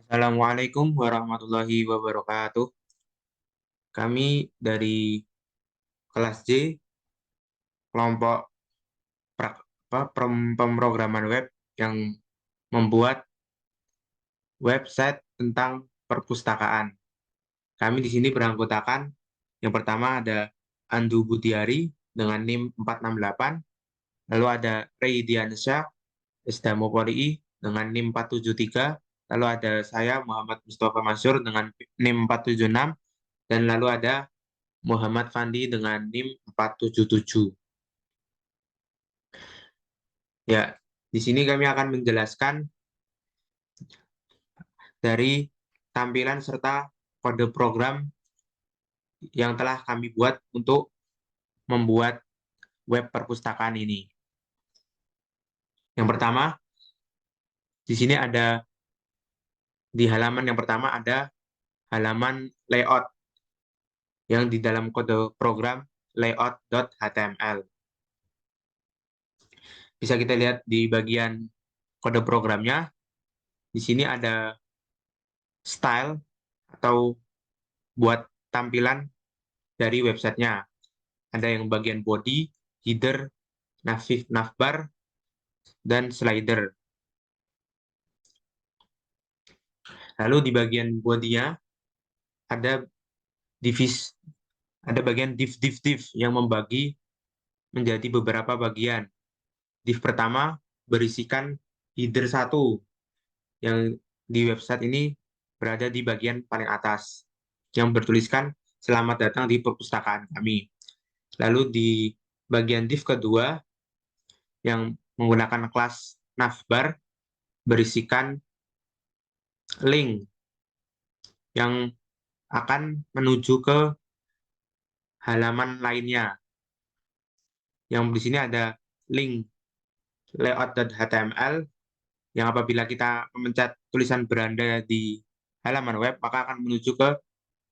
Assalamualaikum warahmatullahi wabarakatuh. Kami dari kelas J, kelompok pemrograman web yang membuat website tentang perpustakaan. Kami di sini beranggotakan, yang pertama ada Andu Butiari dengan NIM 468, lalu ada Ray Diansyah Isdamopoli dengan NIM 473, lalu ada saya Muhammad Mustafa Masyur dengan NIM 476, dan lalu ada Muhammad Fandi dengan NIM 477. Ya, di sini kami akan menjelaskan dari tampilan serta kode program yang telah kami buat untuk membuat web perpustakaan ini. Yang pertama, di sini ada di halaman yang pertama ada halaman layout yang di dalam kode program layout.html. Bisa kita lihat di bagian kode programnya, di sini ada style atau buat tampilan dari websitenya. Ada yang bagian body, header, navbar, dan slider. Lalu di bagian body-nya ada divis, ada bagian div yang membagi menjadi beberapa bagian. Div pertama berisikan header 1 yang di website ini berada di bagian paling atas yang bertuliskan selamat datang di perpustakaan kami. Lalu di bagian div kedua yang menggunakan kelas navbar berisikan link yang akan menuju ke halaman lainnya. Yang di sini ada link layout.html yang apabila kita memencet tulisan beranda di halaman web, maka akan menuju ke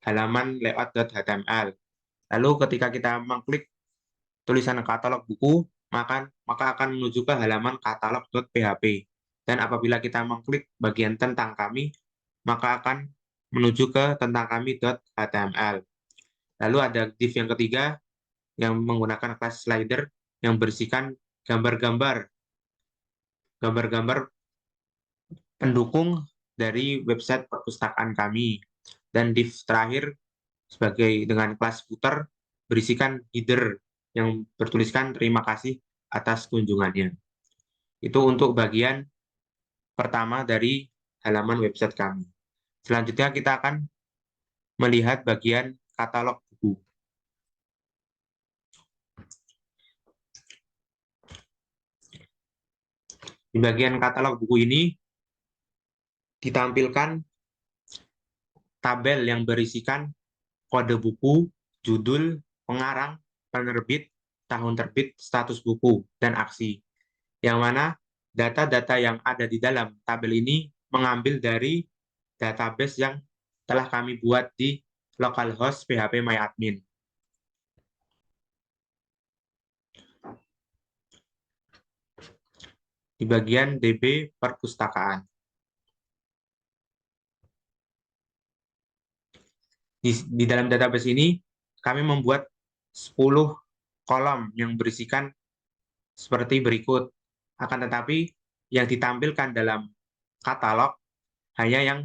halaman layout.html. Lalu ketika kita mengklik tulisan katalog buku, maka akan menuju ke halaman katalog.php. Dan apabila kita mengklik bagian tentang kami, maka akan menuju ke tentang kami.html. Lalu ada div yang ketiga yang menggunakan kelas slider yang berisikan gambar-gambar pendukung dari website perpustakaan kami. Dan div terakhir sebagai dengan kelas footer berisikan header yang bertuliskan terima kasih atas kunjungannya. Itu untuk bagian pertama dari halaman website kami. Selanjutnya kita akan melihat bagian katalog buku. Di bagian katalog buku ini ditampilkan tabel yang berisikan kode buku, judul, pengarang, penerbit, tahun terbit, status buku, dan aksi. Yang mana data-data yang ada di dalam tabel ini mengambil dari database yang telah kami buat di localhost phpMyAdmin. Di bagian DB perpustakaan. Di dalam database ini, kami membuat 10 kolom yang berisikan seperti berikut. Akan tetapi, yang ditampilkan dalam katalog hanya yang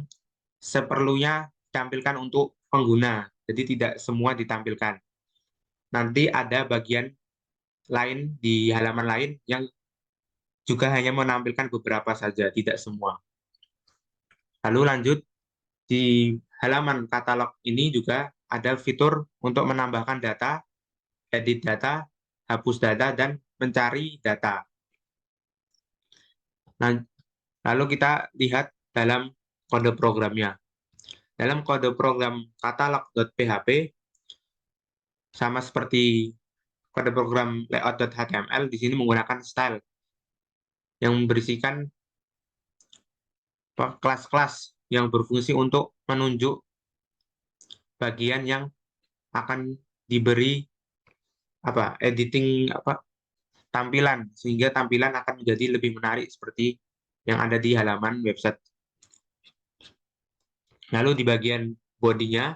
seperlunya ditampilkan untuk pengguna, jadi tidak semua ditampilkan. Nanti ada bagian lain di halaman lain yang juga hanya menampilkan beberapa saja, tidak semua. Lalu lanjut, di halaman katalog ini juga ada fitur untuk menambahkan data, edit data, hapus data, dan mencari data. Nah, lalu kita lihat dalam kode programnya. Dalam kode program katalog.php, sama seperti kode program layout.html, di sini menggunakan style yang berisikan kelas-kelas yang berfungsi untuk menunjuk bagian yang akan diberi editing tampilan, sehingga tampilan akan menjadi lebih menarik seperti yang ada di halaman website. Lalu di bagian bodinya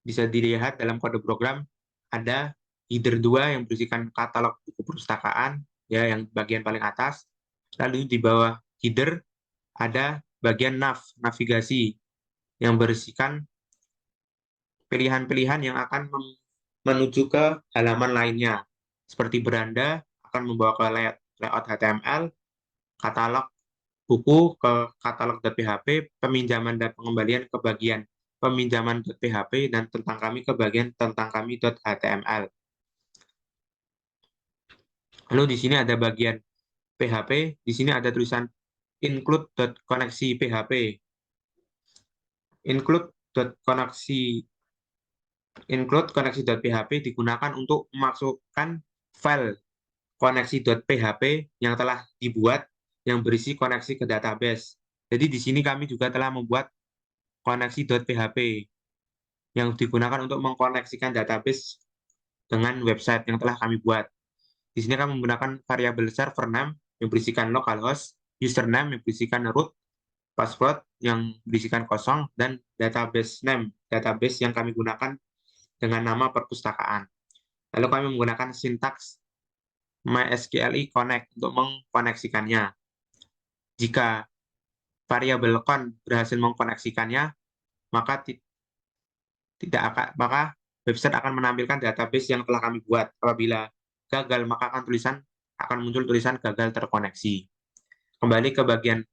bisa dilihat dalam kode program ada header 2 yang berisikan katalog buku perpustakaan, ya, yang bagian paling atas. Lalu di bawah header ada bagian navigasi yang berisikan pilihan-pilihan yang akan menuju ke halaman lainnya. Seperti beranda akan membawa ke layout HTML, katalog buku ke katalog.php, peminjaman dan pengembalian ke bagian peminjaman.php, dan tentang kami ke bagian tentang kami.html. Lalu di sini ada bagian PHP, di sini ada tulisan include.koneksi PHP. Include.koneksi include koneksi.php digunakan untuk memasukkan file koneksi.php yang telah dibuat yang berisi koneksi ke database. Jadi di sini kami juga telah membuat koneksi.php yang digunakan untuk mengkoneksikan database dengan website yang telah kami buat. Di sini kami menggunakan variabel server name yang berisikan localhost, username yang berisikan root, password yang berisikan kosong, dan database name, database yang kami gunakan dengan nama perpustakaan. Lalu kami menggunakan sintaks MySQLi connect untuk mengkoneksikannya. Jika variabel con berhasil mengkoneksikannya, maka maka website akan menampilkan database yang telah kami buat. Apabila gagal, maka akan muncul tulisan gagal terkoneksi. Kembali ke bagian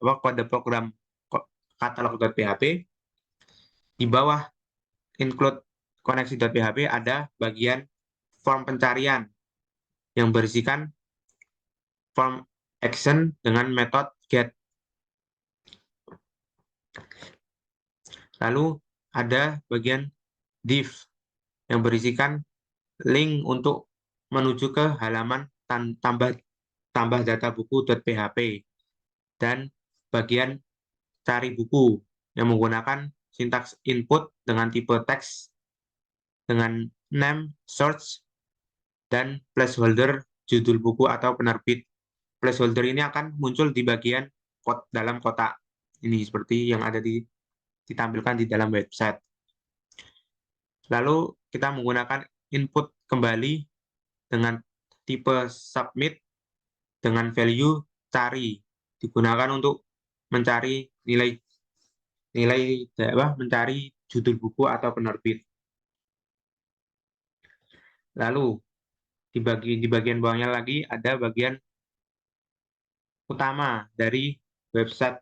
kode program katalog.php, di bawah include koneksi.php ada bagian form pencarian yang berisikan form action dengan metode get. Lalu ada bagian div yang berisikan link untuk menuju ke halaman tambah data buku.php, dan bagian cari buku yang menggunakan sintaks input dengan tipe teks dengan name, search, dan placeholder judul buku atau penerbit. Placeholder ini akan muncul di bagian dalam kotak ini seperti yang ada ditampilkan di dalam website. Lalu kita menggunakan input kembali dengan tipe submit dengan value cari, digunakan untuk mencari mencari judul buku atau penerbit. Lalu di bagian bawahnya lagi ada bagian utama dari website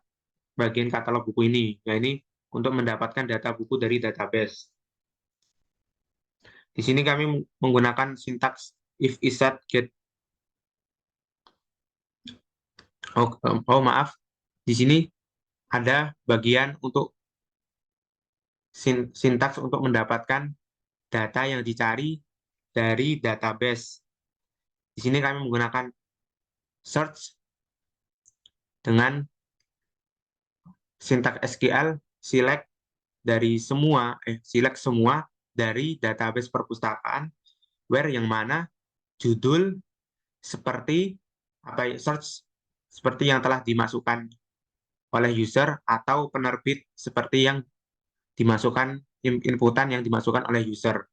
bagian katalog buku ini, yaitu untuk mendapatkan data buku dari database. Di sini kami menggunakan sintaks if isset get. Maaf, di sini ada bagian untuk sintaks untuk mendapatkan data yang dicari dari database. Di sini kami menggunakan search dengan sintaks SQL select semua dari database perpustakaan where yang mana judul seperti search seperti yang telah dimasukkan oleh user atau penerbit seperti yang dimasukkan inputan yang dimasukkan oleh user,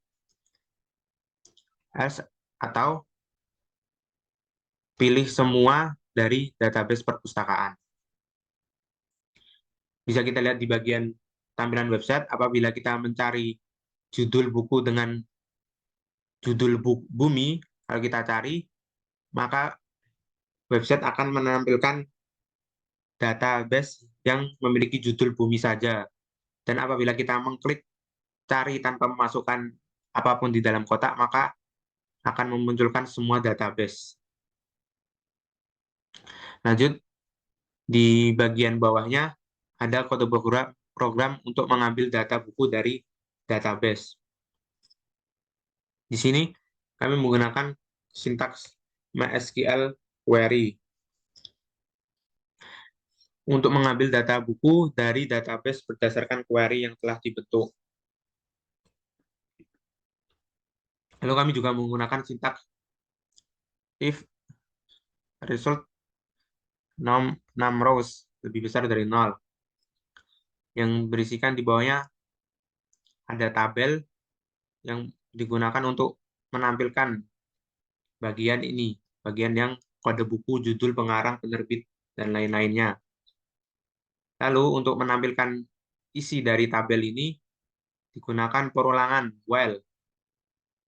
atau pilih semua dari database perpustakaan. Bisa kita lihat di bagian tampilan website, apabila kita mencari judul buku dengan judul bumi, kalau kita cari, maka website akan menampilkan database yang memiliki judul bumi saja. Dan apabila kita mengklik cari tanpa memasukkan apapun di dalam kotak, maka akan memunculkan semua database. Lanjut, di bagian bawahnya ada kode program untuk mengambil data buku dari database. Di sini kami menggunakan sintaks MySQL query untuk mengambil data buku dari database berdasarkan query yang telah dibentuk. Lalu kami juga menggunakan sintaks if result num rows lebih besar dari 0. yang berisikan di bawahnya ada tabel yang digunakan untuk menampilkan bagian ini, bagian yang kode buku, judul, pengarang, penerbit, dan lain-lainnya. Lalu untuk menampilkan isi dari tabel ini digunakan perulangan while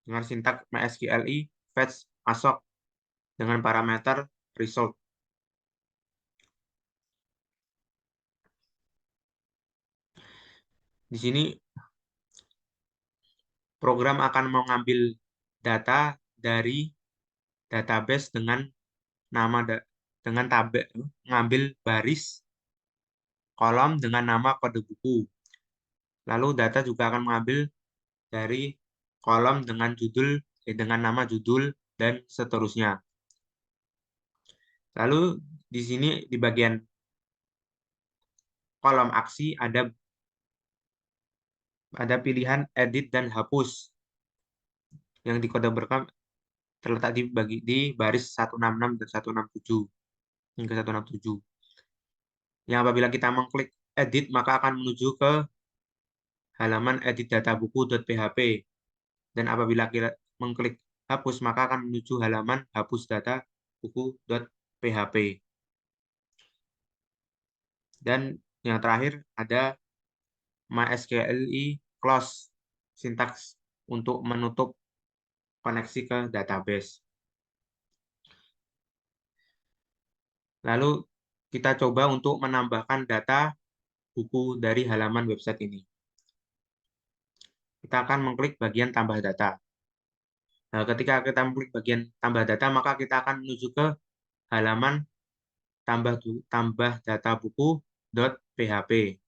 dengan sintak MySQLi fetch masuk dengan parameter result. Di sini program akan mengambil data dari database dengan nama dengan tabel, mengambil baris kolom dengan nama kode buku. Lalu data juga akan mengambil dari kolom dengan judul dengan nama judul dan seterusnya. Lalu di sini di bagian kolom aksi ada pilihan edit dan hapus yang di kode program terletak di baris 166 dan 167 hingga 167. Yang apabila kita mengklik edit maka akan menuju ke halaman edit data buku.php, dan apabila kita mengklik hapus maka akan menuju halaman hapus data buku.php. Dan yang terakhir ada MySQLi close, sintaks untuk menutup koneksi ke database. Lalu kita coba untuk menambahkan data buku dari halaman website ini. Kita akan mengklik bagian tambah data. Nah, ketika kita mengklik bagian tambah data, maka kita akan menuju ke halaman tambah data buku.php.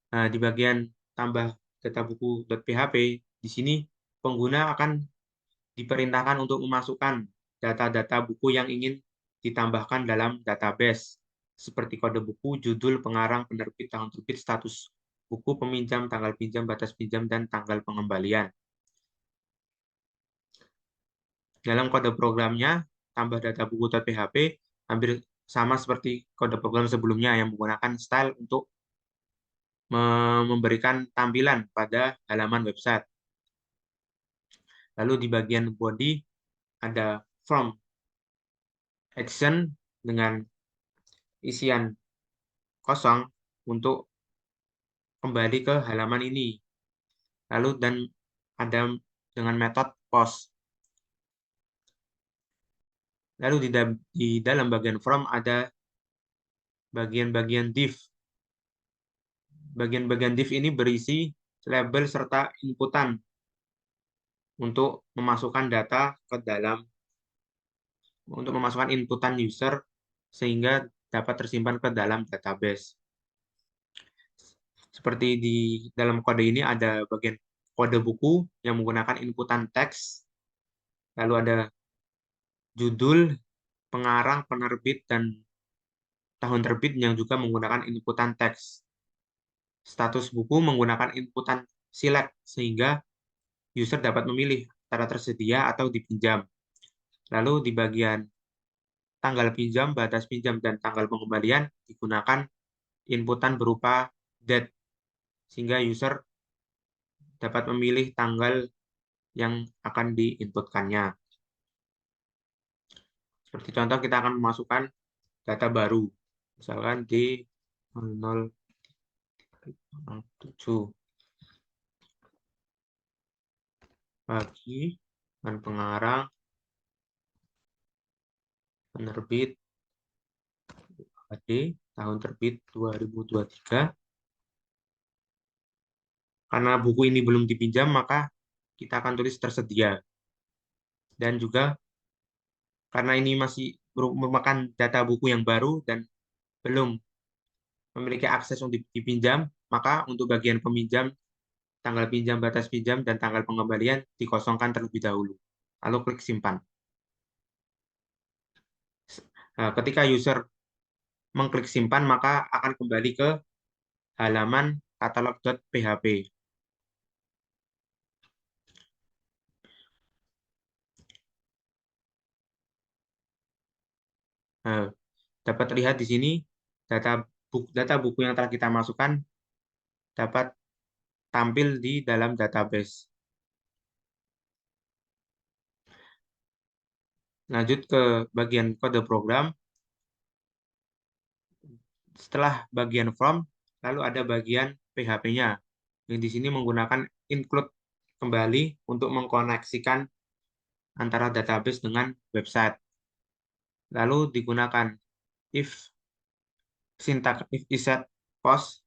Nah, di bagian tambah data buku.php, di sini pengguna akan diperintahkan untuk memasukkan data-data buku yang ingin ditambahkan dalam database, seperti kode buku, judul, pengarang, penerbit, tahun terbit, status buku, peminjam, tanggal pinjam, batas pinjam, dan tanggal pengembalian. Dalam kode programnya, tambah data buku.php hampir sama seperti kode program sebelumnya yang menggunakan style untuk memberikan tampilan pada halaman website. Lalu di bagian body ada from action dengan isian kosong untuk kembali ke halaman ini. Lalu dan ada dengan metode post. Lalu di dalam bagian from ada bagian-bagian div. Bagian-bagian div ini berisi label serta inputan untuk memasukkan data ke dalam, untuk memasukkan inputan user sehingga dapat tersimpan ke dalam database. Seperti di dalam kode ini ada bagian kode buku yang menggunakan inputan teks, lalu ada judul, pengarang, penerbit, dan tahun terbit yang juga menggunakan inputan teks. Status buku menggunakan inputan select sehingga user dapat memilih antara tersedia atau dipinjam. Lalu di bagian tanggal pinjam, batas pinjam, dan tanggal pengembalian digunakan inputan berupa date sehingga user dapat memilih tanggal yang akan diinputkannya. Seperti contoh kita akan memasukkan data baru, misalkan di 007 bagi dan pengarang, penerbit AD, tahun terbit 2023. Karena buku ini belum dipinjam, maka kita akan tulis tersedia. Dan juga karena ini masih merupakan data buku yang baru dan belum memiliki akses untuk dipinjam, maka untuk bagian peminjam, tanggal pinjam, batas pinjam, dan tanggal pengembalian dikosongkan terlebih dahulu. Lalu klik simpan. Nah, ketika user mengklik simpan, maka akan kembali ke halaman katalog.php. Nah, Dapat terlihat di sini data buku yang telah kita masukkan dapat tampil di dalam database. Lanjut ke bagian kode program. Setelah bagian from, lalu ada bagian PHP-nya. Yang di sini menggunakan include kembali untuk mengkoneksikan antara database dengan website. Lalu digunakan if syntax if iset post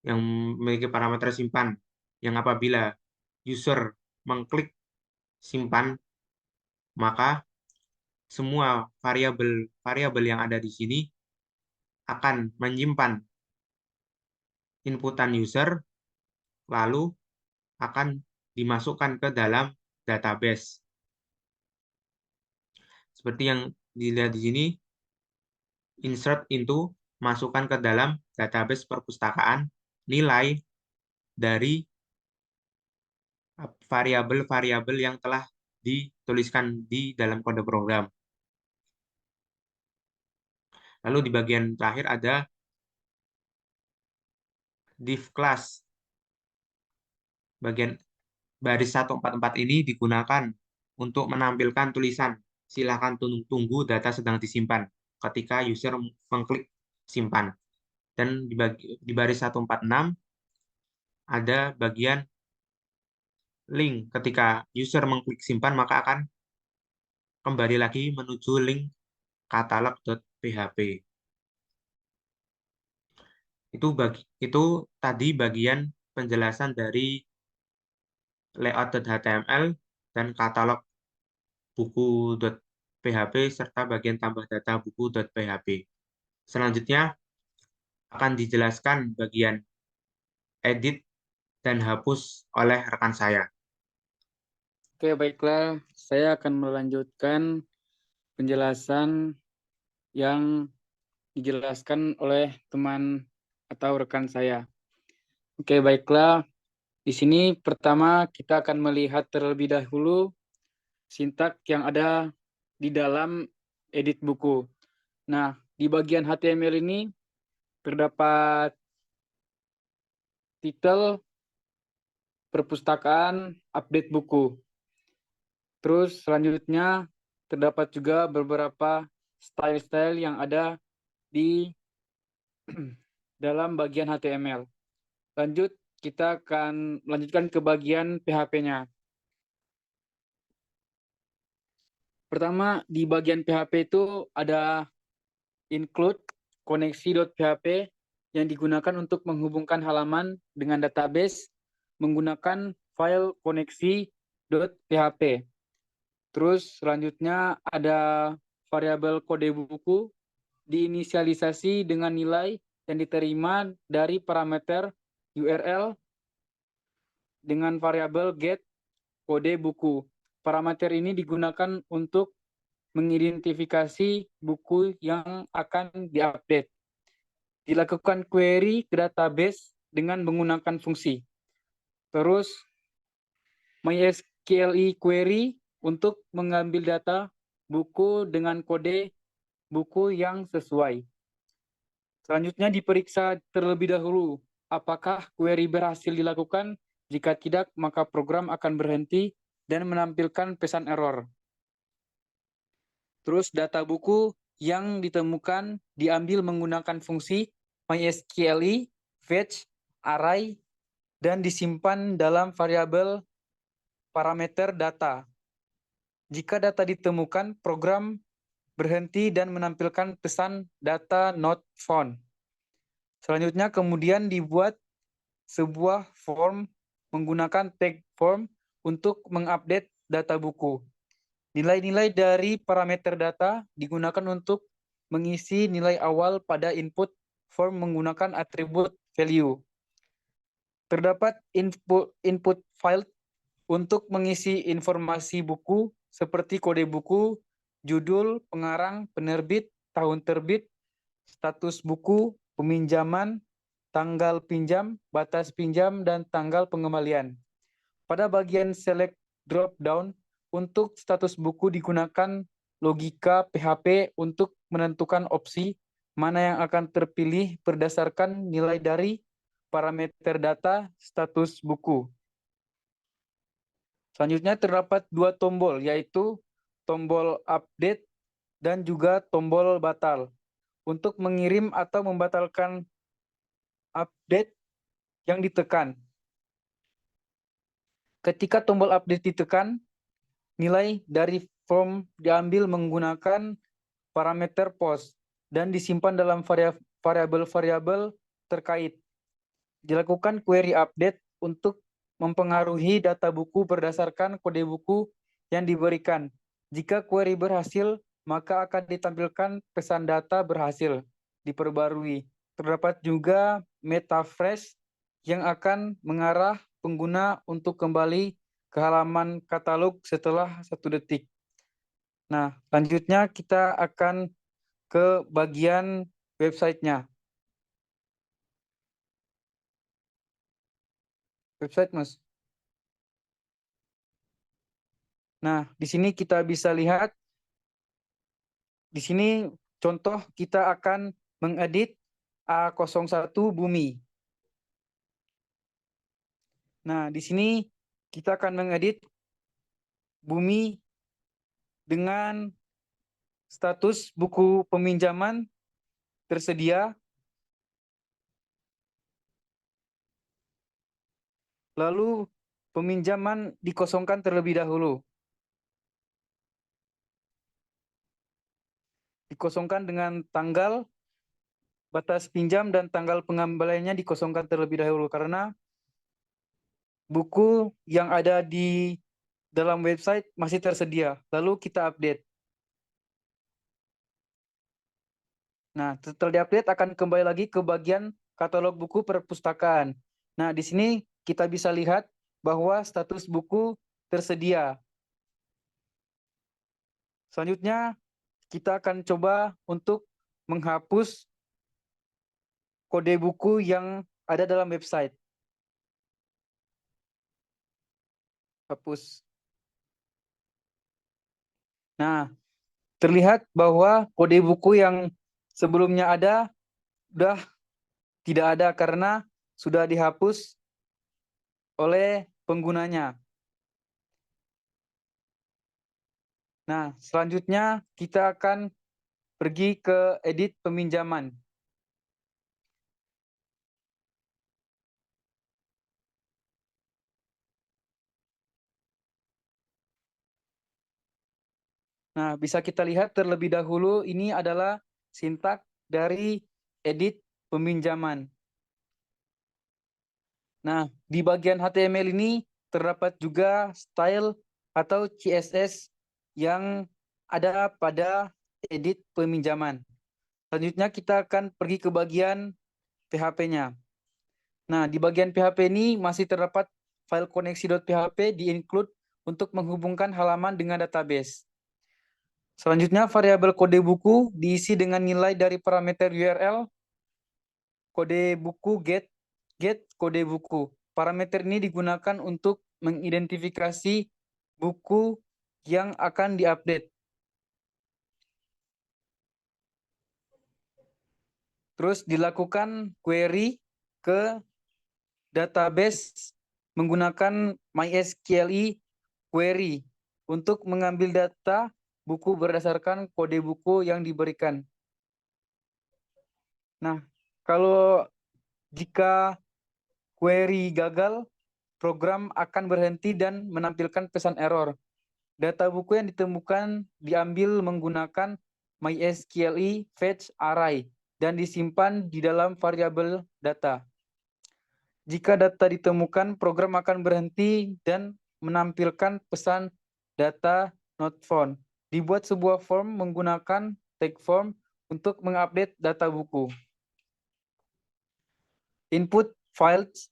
yang memiliki parameter simpan yang apabila user mengklik simpan, maka semua variabel yang ada di sini akan menyimpan inputan user, lalu akan dimasukkan ke dalam database. Seperti yang dilihat di sini, insert into, masukkan ke dalam database perpustakaan nilai dari variabel-variabel yang telah dituliskan di dalam kode program. Lalu di bagian terakhir ada div class. Bagian baris 144 ini digunakan untuk menampilkan tulisan silakan tunggu data sedang disimpan ketika user mengklik simpan. Dan di baris 146 ada bagian link. Ketika user mengklik simpan, maka akan kembali lagi menuju link katalog.php. Itu tadi bagian penjelasan dari layout.html dan katalog buku.php serta bagian tambah data buku.php. Selanjutnya akan dijelaskan bagian edit dan hapus oleh rekan saya. Oke, baiklah. Saya akan melanjutkan penjelasan yang dijelaskan oleh teman atau rekan saya. Oke, baiklah. Di sini pertama kita akan melihat terlebih dahulu sintak yang ada di dalam edit buku. Nah, di bagian HTML ini terdapat titel, perpustakaan, update buku. Terus selanjutnya terdapat juga beberapa style-style yang ada di dalam bagian HTML. Lanjut, kita akan melanjutkan ke bagian PHP-nya. Pertama, di bagian PHP itu ada include koneksi.php yang digunakan untuk menghubungkan halaman dengan database menggunakan file koneksi.php. Terus selanjutnya ada variabel kode buku diinisialisasi dengan nilai yang diterima dari parameter URL dengan variabel get kode buku. Parameter ini digunakan untuk mengidentifikasi buku yang akan diupdate. Dilakukan query ke database dengan menggunakan fungsi. Terus MySQLi query untuk mengambil data buku dengan kode buku yang sesuai. Selanjutnya diperiksa terlebih dahulu apakah query berhasil dilakukan. Jika tidak, maka program akan berhenti dan menampilkan pesan error. Terus data buku yang ditemukan diambil menggunakan fungsi MySQLi, fetch, array, dan disimpan dalam variabel parameter data. Jika data ditemukan, program berhenti dan menampilkan pesan data not found. Selanjutnya kemudian dibuat sebuah form menggunakan tag form untuk mengupdate data buku. Nilai-nilai dari parameter data digunakan untuk mengisi nilai awal pada input form menggunakan atribut value. Terdapat input file untuk mengisi informasi buku seperti kode buku, judul, pengarang, penerbit, tahun terbit, status buku, peminjaman, tanggal pinjam, batas pinjam, dan tanggal pengembalian. Pada bagian select drop down, untuk status buku digunakan logika PHP untuk menentukan opsi mana yang akan terpilih berdasarkan nilai dari parameter data status buku. Selanjutnya terdapat dua tombol, yaitu tombol update dan juga tombol batal. Untuk mengirim atau membatalkan update yang ditekan. Ketika tombol update ditekan, nilai dari form diambil menggunakan parameter post dan disimpan dalam variabel-variabel terkait. Dilakukan query update untuk mempengaruhi data buku berdasarkan kode buku yang diberikan. Jika query berhasil, maka akan ditampilkan pesan data berhasil diperbarui. Terdapat juga MetaFresh yang akan mengarah pengguna untuk kembali ke halaman katalog setelah 1 detik. Nah, selanjutnya kita akan ke bagian websitenya. Website, Mas. Nah, di sini kita bisa lihat, di sini contoh kita akan mengedit A01 Bumi. Nah, di sini kita akan mengedit Bumi dengan status buku peminjaman tersedia, lalu peminjaman dikosongkan terlebih dahulu. Dikosongkan dengan tanggal batas pinjam dan tanggal pengembaliannya dikosongkan terlebih dahulu karena buku yang ada di dalam website masih tersedia. Lalu kita update. Nah, setelah diupdate akan kembali lagi ke bagian katalog buku perpustakaan. Nah, di sini kita bisa lihat bahwa status buku tersedia. Selanjutnya, kita akan coba untuk menghapus kode buku yang ada dalam website. Hapus. Nah, terlihat bahwa kode buku yang sebelumnya ada sudah tidak ada karena sudah dihapus oleh penggunanya. Nah, selanjutnya kita akan pergi ke edit peminjaman. Nah, bisa kita lihat terlebih dahulu ini adalah sintak dari edit peminjaman. Nah, di bagian HTML ini terdapat juga style atau CSS yang ada pada edit peminjaman. Selanjutnya kita akan pergi ke bagian PHP-nya. Nah, di bagian PHP ini masih terdapat file koneksi.php di-include untuk menghubungkan halaman dengan database. Selanjutnya, variabel kode buku diisi dengan nilai dari parameter URL, kode buku get kode buku. Parameter ini digunakan untuk mengidentifikasi buku yang akan diupdate. Terus dilakukan query ke database menggunakan MySQL query untuk mengambil data buku berdasarkan kode buku yang diberikan. Nah, kalau jika query gagal, program akan berhenti dan menampilkan pesan error. Data buku yang ditemukan diambil menggunakan MySQL fetch array dan disimpan di dalam variabel data. Jika data ditemukan, program akan berhenti dan menampilkan pesan data not found. Dibuat sebuah form menggunakan tag form untuk mengupdate data buku. Input files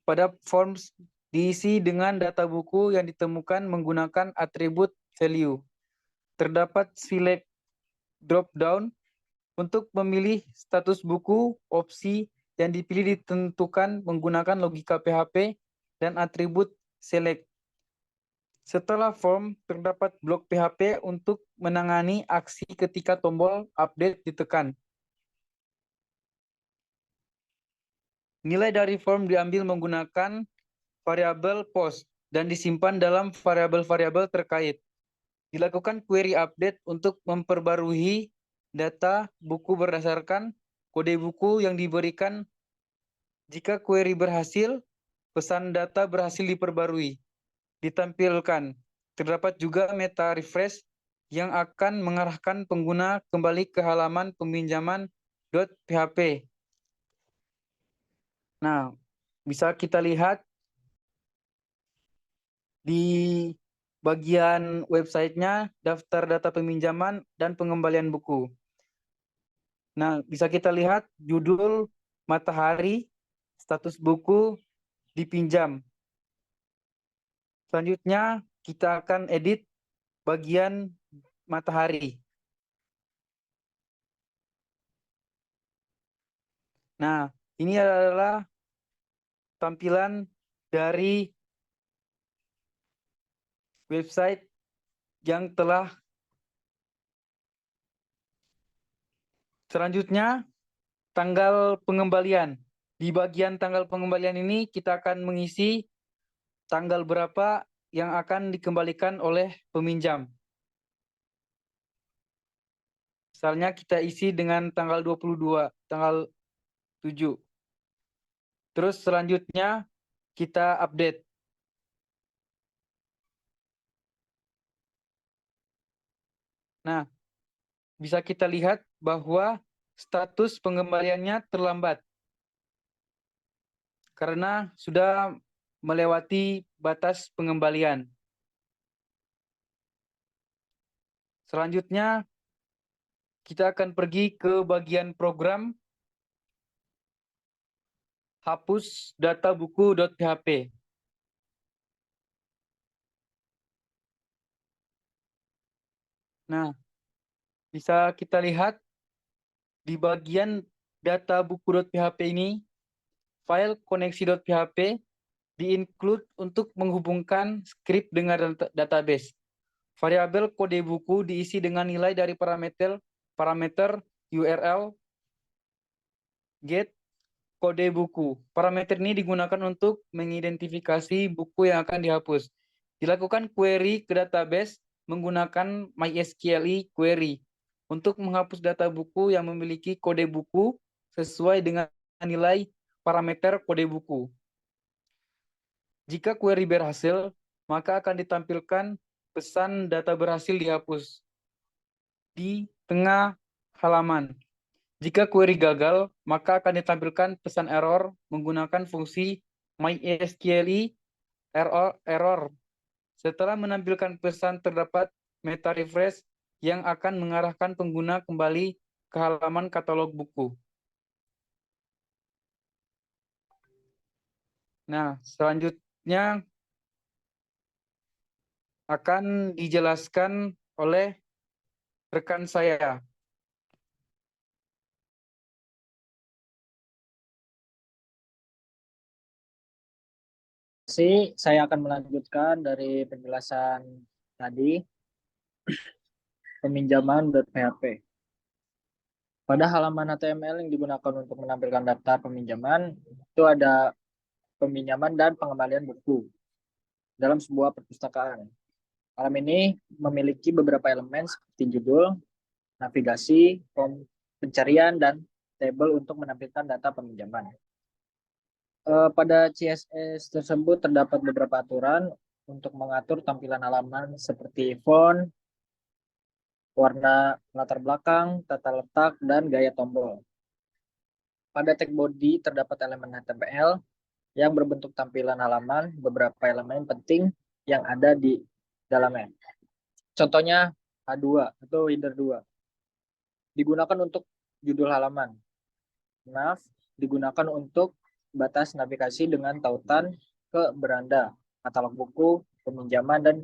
pada forms diisi dengan data buku yang ditemukan menggunakan atribut value. Terdapat select drop down untuk memilih status buku, opsi yang dipilih ditentukan menggunakan logika PHP dan atribut select. Setelah form, terdapat blok PHP untuk menangani aksi ketika tombol update ditekan. Nilai dari form diambil menggunakan variabel post dan disimpan dalam variabel-variabel terkait. Dilakukan query update untuk memperbarui data buku berdasarkan kode buku yang diberikan. Jika query berhasil, pesan data berhasil diperbarui. Ditampilkan. Terdapat juga meta refresh yang akan mengarahkan pengguna kembali ke halaman peminjaman .php. Nah, bisa kita lihat di bagian websitenya daftar data peminjaman dan pengembalian buku. Nah, bisa kita lihat judul matahari, status buku dipinjam. Selanjutnya kita akan edit bagian matahari. Nah, ini adalah tampilan dari website yang telah. Selanjutnya, tanggal pengembalian. Di bagian tanggal pengembalian ini kita akan mengisi tanggal berapa yang akan dikembalikan oleh peminjam. Misalnya kita isi dengan tanggal 22, tanggal 7. Terus selanjutnya kita update. Nah, bisa kita lihat bahwa status pengembaliannya terlambat karena sudah melewati batas pengembalian. Selanjutnya, kita akan pergi ke bagian program hapus data buku.php. Nah, bisa kita lihat di bagian data buku.php ini, file koneksi.php di-include untuk menghubungkan script dengan database. Variabel kode buku diisi dengan nilai dari parameter URL get kode buku. Parameter ini digunakan untuk mengidentifikasi buku yang akan dihapus. Dilakukan query ke database menggunakan MySQL query untuk menghapus data buku yang memiliki kode buku sesuai dengan nilai parameter kode buku. Jika query berhasil, maka akan ditampilkan pesan data berhasil dihapus di tengah halaman. Jika query gagal, maka akan ditampilkan pesan error menggunakan fungsi MySQL error. Setelah menampilkan pesan, terdapat meta refresh yang akan mengarahkan pengguna kembali ke halaman katalog buku. Nah, selanjutnya akan dijelaskan oleh rekan saya. Saya akan melanjutkan dari penjelasan tadi, peminjaman.php. Pada halaman HTML yang digunakan untuk menampilkan daftar peminjaman, itu ada peminjaman dan pengembalian buku dalam sebuah perpustakaan. Halaman ini memiliki beberapa elemen seperti judul, navigasi, form pencarian, dan tabel untuk menampilkan data peminjaman. Pada CSS tersebut terdapat beberapa aturan untuk mengatur tampilan halaman seperti font, warna latar belakang, tata letak, dan gaya tombol. Pada tag body terdapat elemen HTML yang berbentuk tampilan halaman, beberapa elemen penting yang ada di dalamnya. Contohnya H2 atau header 2 digunakan untuk judul halaman. Nav digunakan untuk batas navigasi dengan tautan ke beranda, katalog buku, peminjaman, dan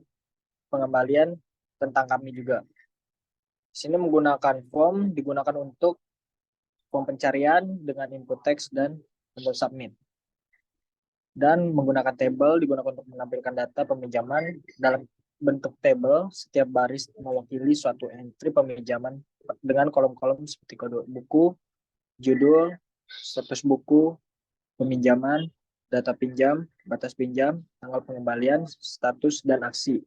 pengembalian tentang kami juga. Di sini menggunakan form digunakan untuk form pencarian dengan input teks dan tombol submit. Dan menggunakan tabel digunakan untuk menampilkan data peminjaman dalam bentuk tabel. Setiap baris mewakili suatu entry peminjaman dengan kolom-kolom seperti kode buku, judul, status buku, peminjaman, data pinjam, batas pinjam, tanggal pengembalian, status, dan aksi.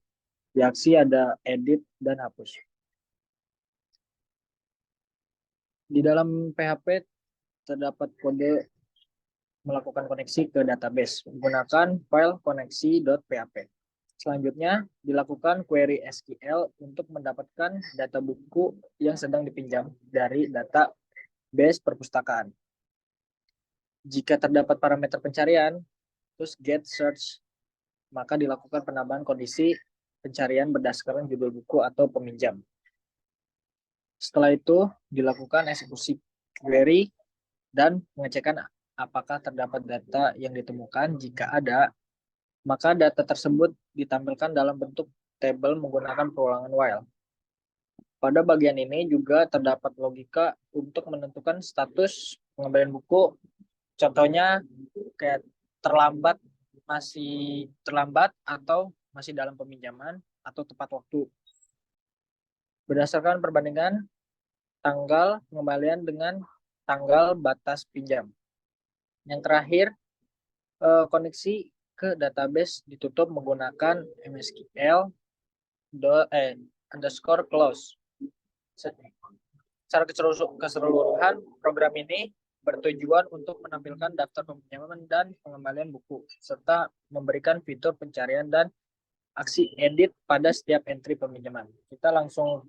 Di aksi ada edit dan hapus. Di dalam PHP terdapat kode melakukan koneksi ke database menggunakan file koneksi.php. Selanjutnya, dilakukan query SQL untuk mendapatkan data buku yang sedang dipinjam dari database perpustakaan. Jika terdapat parameter pencarian, terus get search, maka dilakukan penambahan kondisi pencarian berdasarkan judul buku atau peminjam. Setelah itu, dilakukan eksekusi query dan pengecekan apakah terdapat data yang ditemukan. Jika ada, maka data tersebut ditampilkan dalam bentuk tabel menggunakan perulangan while. Pada bagian ini juga terdapat logika untuk menentukan status pengembalian buku. Contohnya kayak terlambat, masih terlambat, atau masih dalam peminjaman, atau tepat waktu. Berdasarkan perbandingan tanggal pengembalian dengan tanggal batas pinjam. Yang terakhir, koneksi ke database ditutup menggunakan MSQL underscore close. Secara keseluruhan, program ini bertujuan untuk menampilkan daftar peminjaman dan pengembalian buku, serta memberikan fitur pencarian dan aksi edit pada setiap entry peminjaman. Kita langsung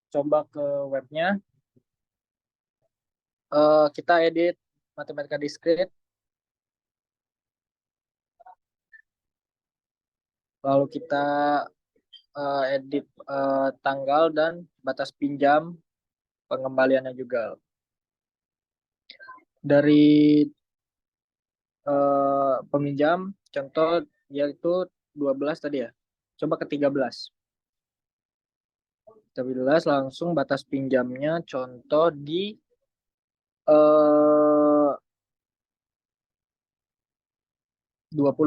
coba ke webnya. Kita edit Mathematica Discrete. Lalu kita edit tanggal dan batas pinjam, pengembaliannya juga. Dari peminjam, contoh yaitu 12 tadi ya. Coba ke 13. 13 langsung batas pinjamnya contoh di 20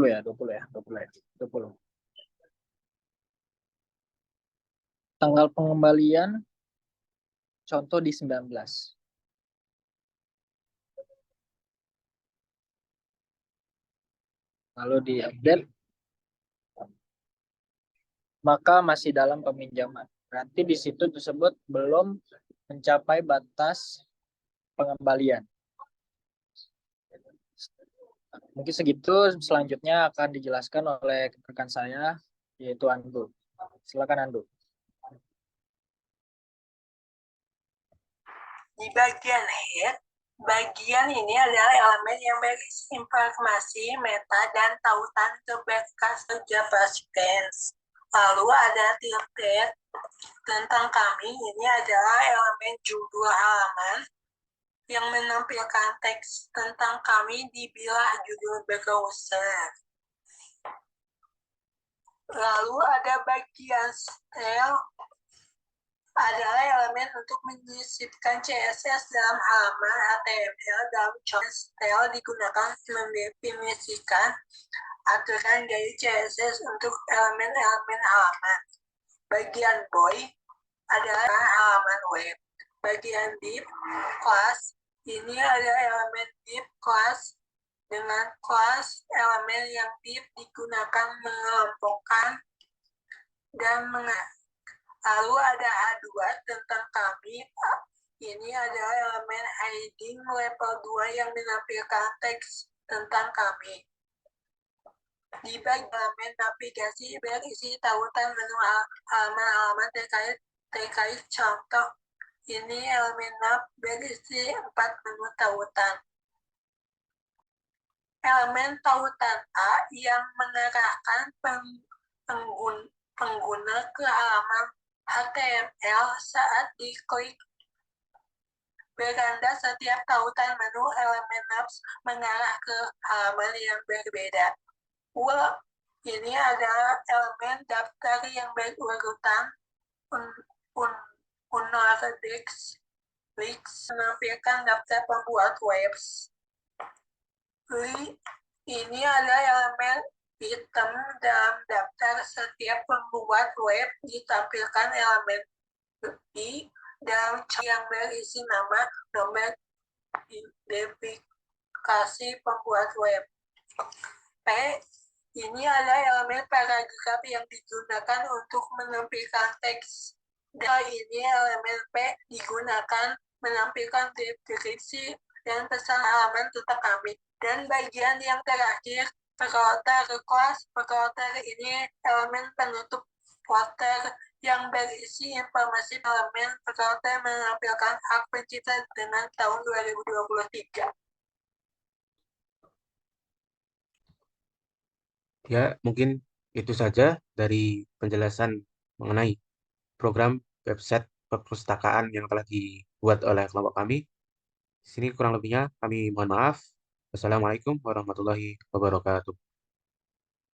ya, 20 ya, 20 ya, 20. Tanggal pengembalian contoh di 19. Lalu di-update, maka masih dalam peminjaman. Berarti di situ tersebut belum mencapai batas pengembalian. Mungkin segitu, selanjutnya akan dijelaskan oleh rekan saya, yaitu Andu. Silakan Andu. Di bagian head, bagian ini adalah elemen yang berisi informasi, meta, dan tautan ke berkas JavaScript. Lalu ada tilde tentang kami, ini adalah elemen judul halaman yang menampilkan teks tentang kami di bilah judul browser. Lalu ada bagian style, adalah elemen untuk menyisipkan CSS dalam halaman HTML. Dalam contoh, style digunakan mendefinisikan aturan dari CSS untuk elemen-elemen halaman. Bagian body adalah halaman web. Bagian div class, ini ada elemen div class. Dengan kelas, elemen yang div digunakan mengelompokkan dan lalu ada H2 tentang kami. Ini adalah elemen heading level 2 yang menampilkan teks tentang kami. Di bagian elemen navigasi berisi tautan menu halaman terkait contoh. Ini elemen nav berisi 4 menu tautan. Elemen tautan A yang mengarahkan pengguna ke halaman HTML saat diklik beranda. Setiap tautan menu elemen navs mengarah ke halaman yang berbeda. Ini adalah elemen daftar yang berurutan unorthodox links menampilkan daftar pembuat webs. Ini adalah elemen item dalam daftar setiap pembuat web ditampilkan elemen lebih dalam yang berisi nama, nomor identifikasi pembuat web. P. Ini adalah elemen paragraf yang digunakan untuk menampilkan teks. Dan ini elemen P digunakan menampilkan deskripsi dan pesan halaman tentang kami. Dan bagian yang terakhir, peralatan kelas. Peralatan ini elemen penutup footer yang berisi informasi elemen peralatan menampilkan hak pencipta dengan tahun 2023. Ya, mungkin itu saja dari penjelasan mengenai program website perpustakaan yang telah dibuat oleh kelompok kami. Di sini kurang lebihnya kami mohon maaf. Wassalamualaikum warahmatullahi wabarakatuh.